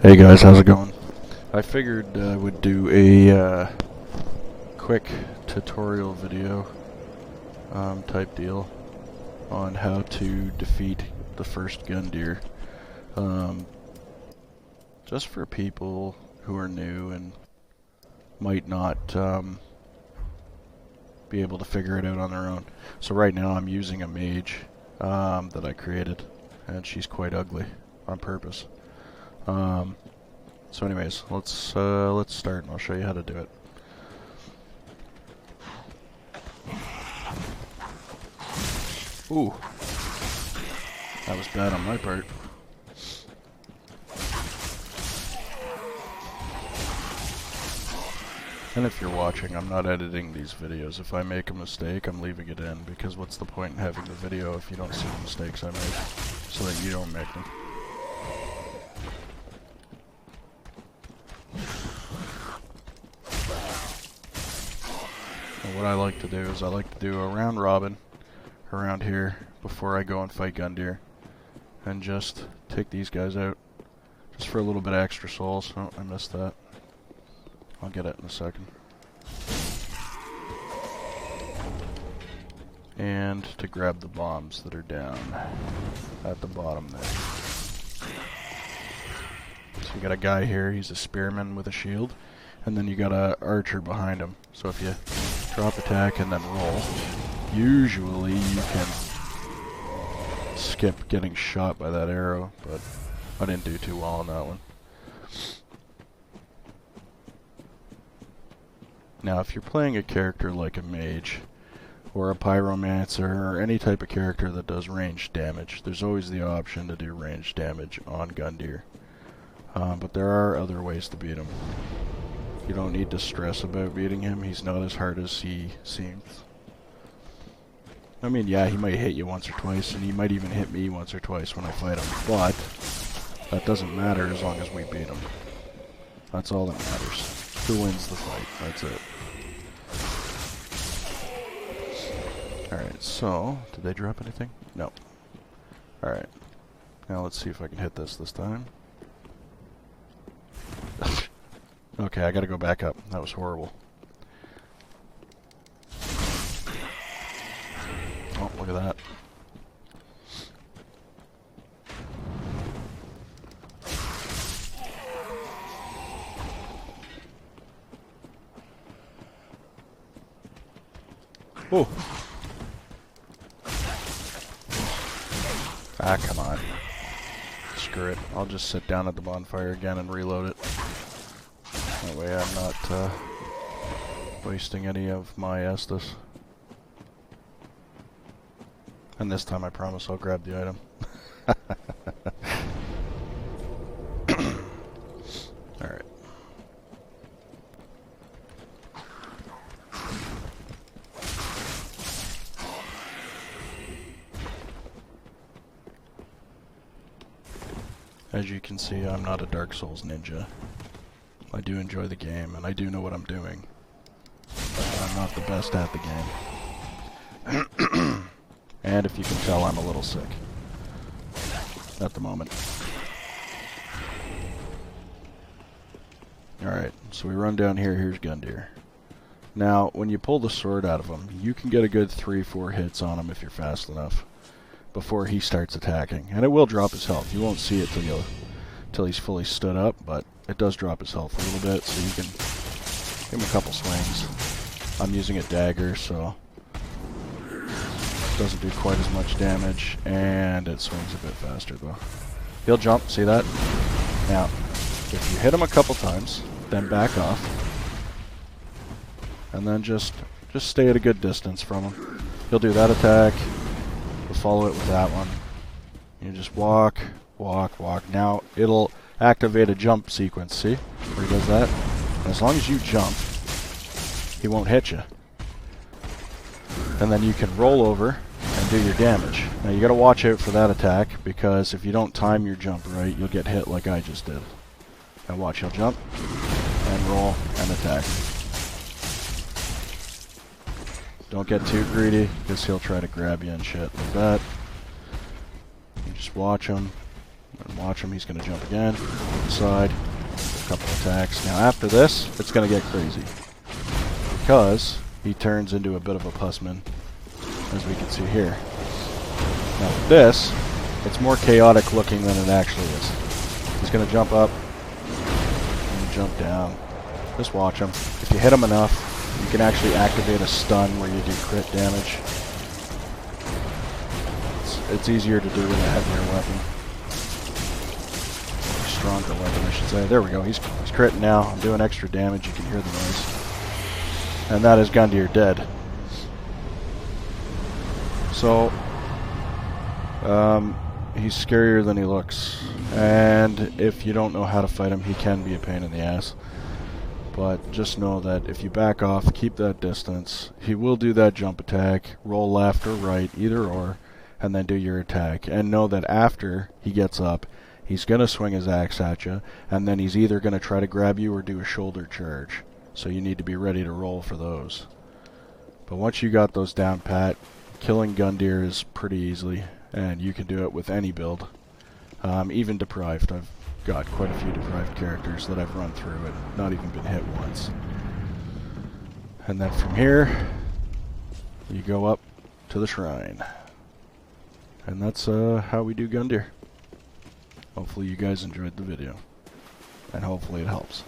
Hey guys, how's it going? I figured I would do a quick tutorial video type deal on how to defeat the first Gundyr. Just for people who are new and might not be able to figure it out on their own. So right now I'm using a mage that I created, and she's quite ugly on purpose. So anyways, let's start and I'll show you how to do it. Ooh. That was bad on my part. And if you're watching, I'm not editing these videos. If I make a mistake, I'm leaving it in, because what's the point in having the video if you don't see the mistakes I make, so that you don't make them. And what I like to do is I like to do a round robin around here before I go and fight Gundyr, and just take these guys out just for a little bit of extra souls. Oh, I missed that. I'll get it in a second. And to grab the bombs that are down at the bottom there. So you got a guy here, he's a spearman with a shield, and then you got a archer behind him. So if you drop attack and then roll, usually you can skip getting shot by that arrow, but I didn't do too well on that one. Now if you're playing a character like a mage, or a pyromancer, or any type of character that does ranged damage, there's always the option to do ranged damage on Gundyr. But there are other ways to beat him. You don't need to stress about beating him, he's not as hard as he seems. I mean, yeah, he might hit you once or twice, and he might even hit me once or twice when I fight him, but that doesn't matter as long as we beat him. That's all that matters. Who wins the fight, that's it. Alright, so, did they drop anything? No. Alright. Now let's see if I can hit this time. Okay, I gotta go back up. That was horrible. Oh, look at that. Oh! Ah, come on. Screw it. I'll just sit down at the bonfire again and reload it. That way I'm not wasting any of my Estus. And this time I promise I'll grab the item. Alright. As you can see, I'm not a Dark Souls ninja. I do enjoy the game, and I do know what I'm doing. But I'm not the best at the game. And if you can tell, I'm a little sick at the moment. Alright, so we run down here, here's Gundyr. Now, when you pull the sword out of him, you can get a good 3-4 hits on him if you're fast enough before he starts attacking. And it will drop his health. You won't see it till he's fully stood up, but it does drop his health a little bit, so you can give him a couple swings. I'm using a dagger, so it doesn't do quite as much damage, and it swings a bit faster though. He'll jump, see that? Now, if you hit him a couple times, then back off, and then just stay at a good distance from him. He'll do that attack, you'll follow it with that one. You just walk, walk, walk. Now, it'll activate a jump sequence, see? Where he does that. And as long as you jump, he won't hit you. And then you can roll over and do your damage. Now you gotta watch out for that attack, because if you don't time your jump right, you'll get hit like I just did. Now watch, he'll jump, and roll, and attack. Don't get too greedy, because he'll try to grab you and shit like that. You just watch him, And watch him, he's going to jump again. Side. A couple attacks. Now after this, it's going to get crazy. Because he turns into a bit of a pussman, as we can see here. Now with this, it's more chaotic looking than it actually is. He's going to jump up and jump down. Just watch him. If you hit him enough, you can actually activate a stun where you do crit damage. It's easier to do with a heavier weapon. Stronger weapon, I should say. There we go. He's critting now. I'm doing extra damage. You can hear the noise. And that is Gundyr dead. So, he's scarier than he looks. And if you don't know how to fight him, he can be a pain in the ass. But just know that if you back off, keep that distance, he will do that jump attack, roll left or right, either or, and then do your attack. And know that after he gets up, he's going to swing his axe at you, and then he's either going to try to grab you or do a shoulder charge. So you need to be ready to roll for those. But once you got those down pat, killing Gundyr is pretty easily, and you can do it with any build. Even deprived. I've got quite a few deprived characters that I've run through and not even been hit once. And then from here, you go up to the shrine. And that's how we do Gundyr. Hopefully you guys enjoyed the video, and hopefully it helps.